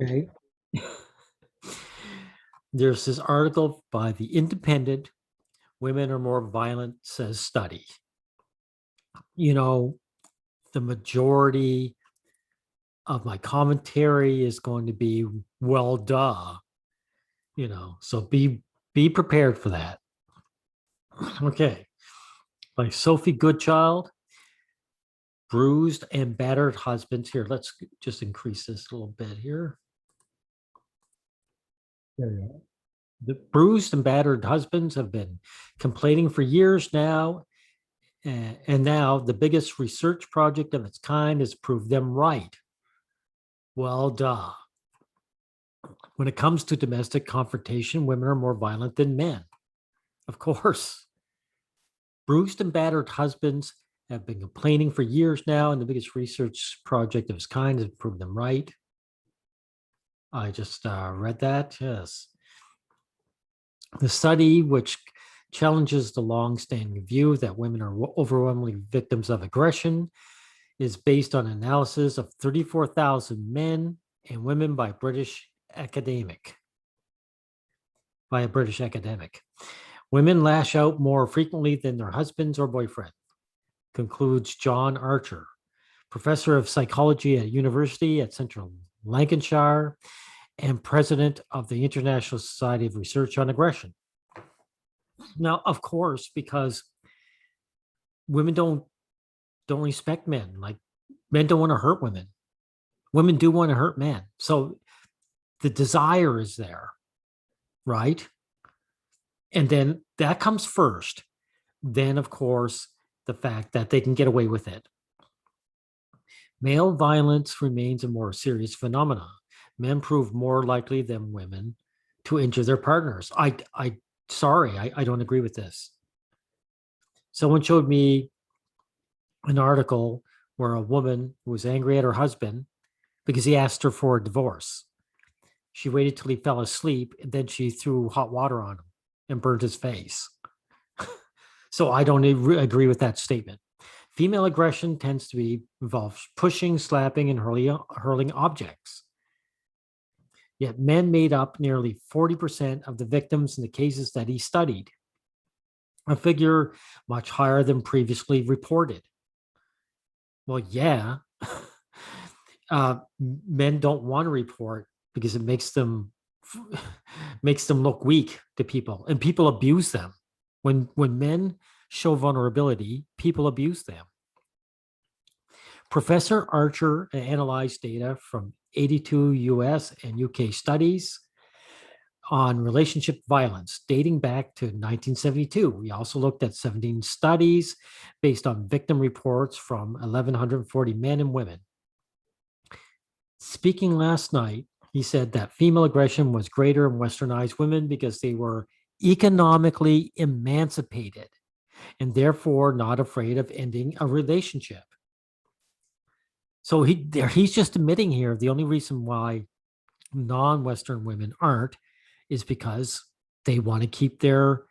Okay. There's this article by The Independent, Women Are More Violent, says study. You know, the majority of my commentary is going to be, well, duh, so be prepared for that. Okay. By Sophie Goodchild, Bruised and Battered Husbands. Here, let's just increase this a little bit here. There you go. The bruised and battered husbands have been complaining for years now, and now the biggest research project of its kind has proved them right. Well, duh. When it comes to domestic confrontation, women are more violent than men. Of course. Bruised and battered husbands have been complaining for years now, and the biggest research project of its kind has proved them right. I just read that. Yes. The study, which challenges the long-standing view that women are overwhelmingly victims of aggression, is based on analysis of 34,000 men and women by a British academic. Women lash out more frequently than their husbands or boyfriend, concludes John Archer, professor of psychology at University at Central Lancashire and president of the International Society of Research on Aggression. Now, of course, because women don't respect men, like men don't want to hurt women. Women do want to hurt men. So the desire is there, right? And then that comes first. Then, of course, the fact that they can get away with it. Male violence remains a more serious phenomenon. Men prove more likely than women to injure their partners. I don't agree with this. Someone showed me an article where a woman was angry at her husband because he asked her for a divorce. She waited till he fell asleep, and then she threw hot water on him and burned his face. So I don't agree with that statement. Female aggression tends to involve pushing, slapping, and hurling objects. Yet men made up nearly 40% of the victims in the cases that he studied, a figure much higher than previously reported. Well, yeah, men don't want to report because it makes them look weak to people, and people abuse them. When men show vulnerability, people abuse them. Professor Archer analyzed data from 82 US and UK studies on relationship violence dating back to 1972. We also looked at 17 studies based on victim reports from 1,140 men and women. Speaking last night, he said that female aggression was greater in westernized women because they were economically emancipated and therefore not afraid of ending a relationship. So he's just admitting here the only reason why non-Western women aren't is because they want to keep their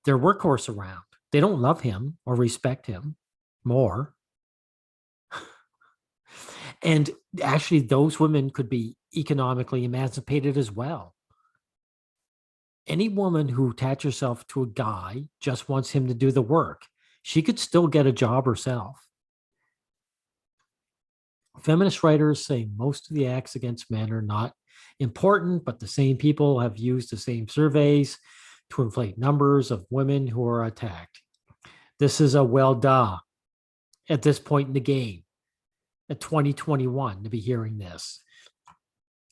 workhorse around. They don't love him or respect him more. And actually, those women could be economically emancipated as well. Any woman who attaches herself to a guy just wants him to do the work. She could still get a job herself. Feminist writers say most of the acts against men are not important, but the same people have used the same surveys to inflate numbers of women who are attacked. This is a well duh at this point in the game, at 2021, to be hearing this.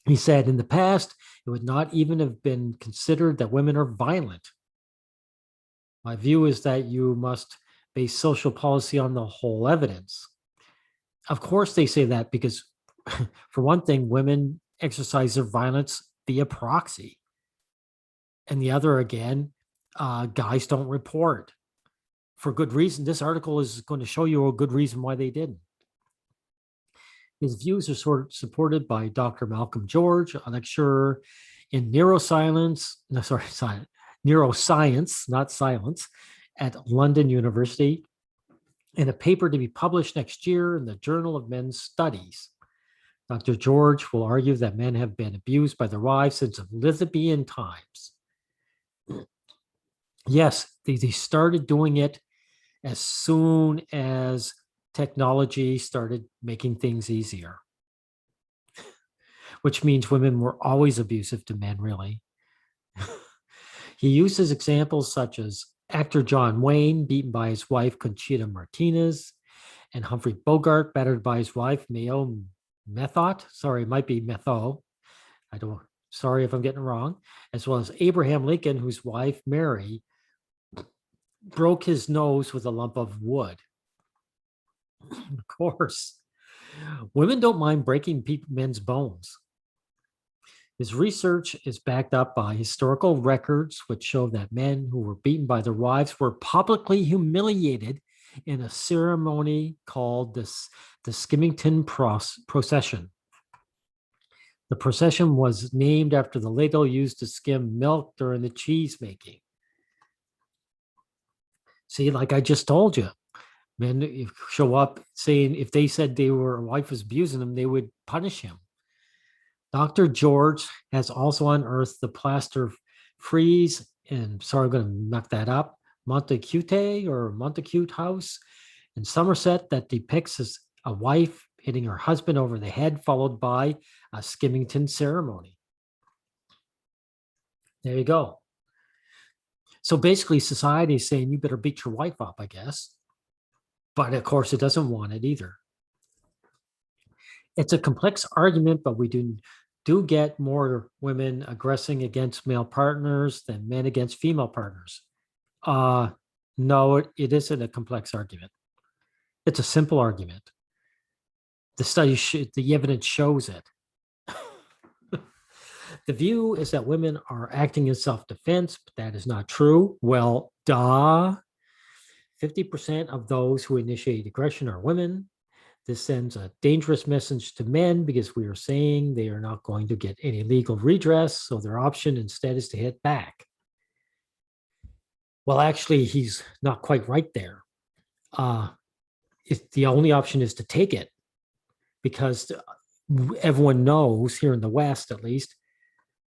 He said, in the past, it would not even have been considered that women are violent. My view is that you must base social policy on the whole evidence. Of course, they say that because, for one thing, women exercise their violence via proxy. And the other, again, guys don't report for good reason. This article is going to show you a good reason why they didn't. His views are sort of supported by Dr. Malcolm George, a lecturer in neuroscience, not silence, at London University, in a paper to be published next year in the Journal of Men's Studies. Dr. George will argue that men have been abused by their wives since Elizabethan times. Yes, they started doing it as soon as technology started making things easier, which means women were always abusive to men, really. He uses examples such as actor John Wayne beaten by his wife Conchita Martinez, and Humphrey Bogart battered by his wife Mayo Methot. Sorry, it might be Metho. I don't. Sorry if I'm getting it wrong. As well as Abraham Lincoln, whose wife Mary broke his nose with a lump of wood. Of course, women don't mind breaking men's bones. His research is backed up by historical records, which show that men who were beaten by their wives were publicly humiliated in a ceremony called the Skimmington Procession. The procession was named after the ladle used to skim milk during the cheese making. See, like I just told you, men show up saying if they said their wife was abusing them, they would punish him. Dr. George has also unearthed the plaster frieze, and sorry, I'm going to muck that up, Montacute House in Somerset that depicts a wife hitting her husband over the head, followed by a skimmington ceremony. There you go. So basically, society is saying you better beat your wife up, I guess. But of course, it doesn't want it either. It's a complex argument, but we do get more women aggressing against male partners than men against female partners. No, it isn't a complex argument. It's a simple argument. The evidence shows it. The view is that women are acting in self-defense, but that is not true. Well, duh. 50% of those who initiate aggression are women. This sends a dangerous message to men because we are saying they are not going to get any legal redress, so their option instead is to hit back. Well, actually, he's not quite right there. If the only option is to take it, because everyone knows here in the West, at least,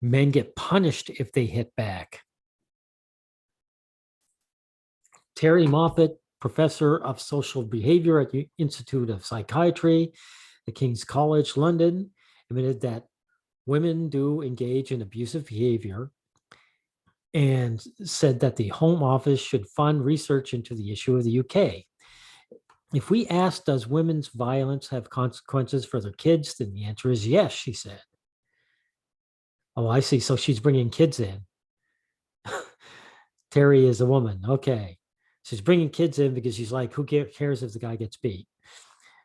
men get punished if they hit back. Terry Moffat, professor of social behavior at the Institute of Psychiatry at King's College London, admitted that women do engage in abusive behavior and said that the Home Office should fund research into the issue of the UK. If we ask, does women's violence have consequences for their kids? Then the answer is yes, she said. Oh, I see. So she's bringing kids in. Terry is a woman. Okay. She's bringing kids in because she's like, who cares if the guy gets beat?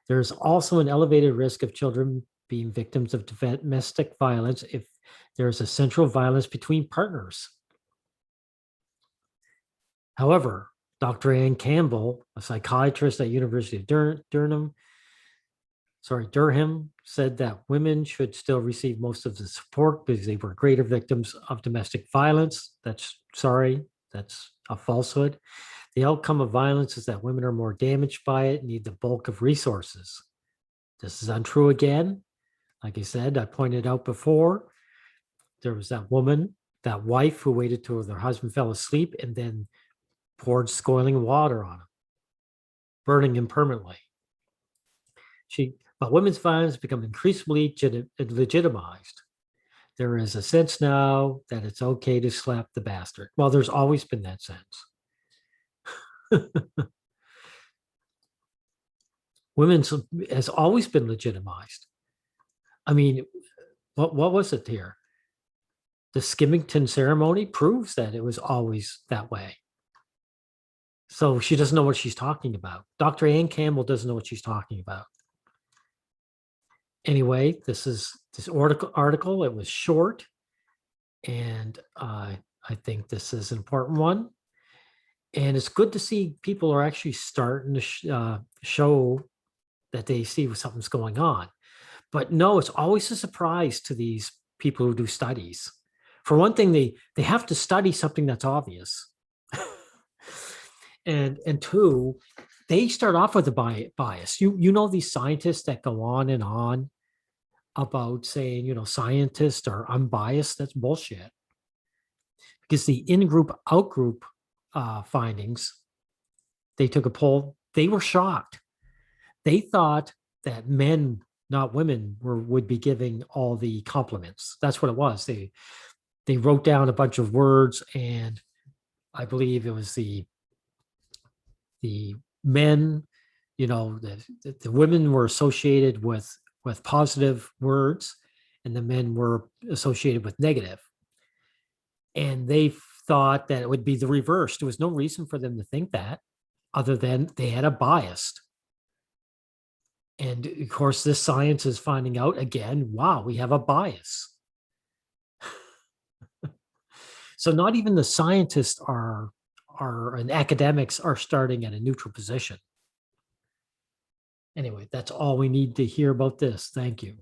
There's also an elevated risk of children being victims of domestic violence if there's a central violence between partners. However, Dr. Ann Campbell, a psychiatrist at University of Durham, said that women should still receive most of the support because they were greater victims of domestic violence. That's a falsehood. The outcome of violence is that women are more damaged by it, need the bulk of resources. This is untrue again. Like I said, I pointed out before, there was that woman, that wife who waited till their husband fell asleep and then poured scalding water on him, burning him permanently. But women's violence become increasingly legitimized. There is a sense now that it's okay to slap the bastard. Well, there's always been that sense. Women's has always been legitimized. I mean, what was it here? The Skimmington ceremony proves that it was always that way. So she doesn't know what she's talking about. Dr. Ann Campbell doesn't know what she's talking about. Anyway, this article. It was short, and I think this is an important one. And it's good to see people are actually starting to show that they see something's going on. But no, it's always a surprise to these people who do studies. For one thing, they have to study something that's obvious. and two, they start off with a bias. You know these scientists that go on and on about saying, scientists are unbiased. That's bullshit. Because the in-group, out-group findings, they took a poll. They were shocked. They thought that men, not women, would be giving all the compliments. That's what it was. They wrote down a bunch of words, and I believe it was the men, the women were associated with positive words, and the men were associated with negative. And they thought that it would be the reverse. There was no reason for them to think that, other than they had a bias. And of course, this science is finding out again, wow, we have a bias. So not even the scientists and academics are starting at a neutral position. Anyway, that's all we need to hear about this. Thank you.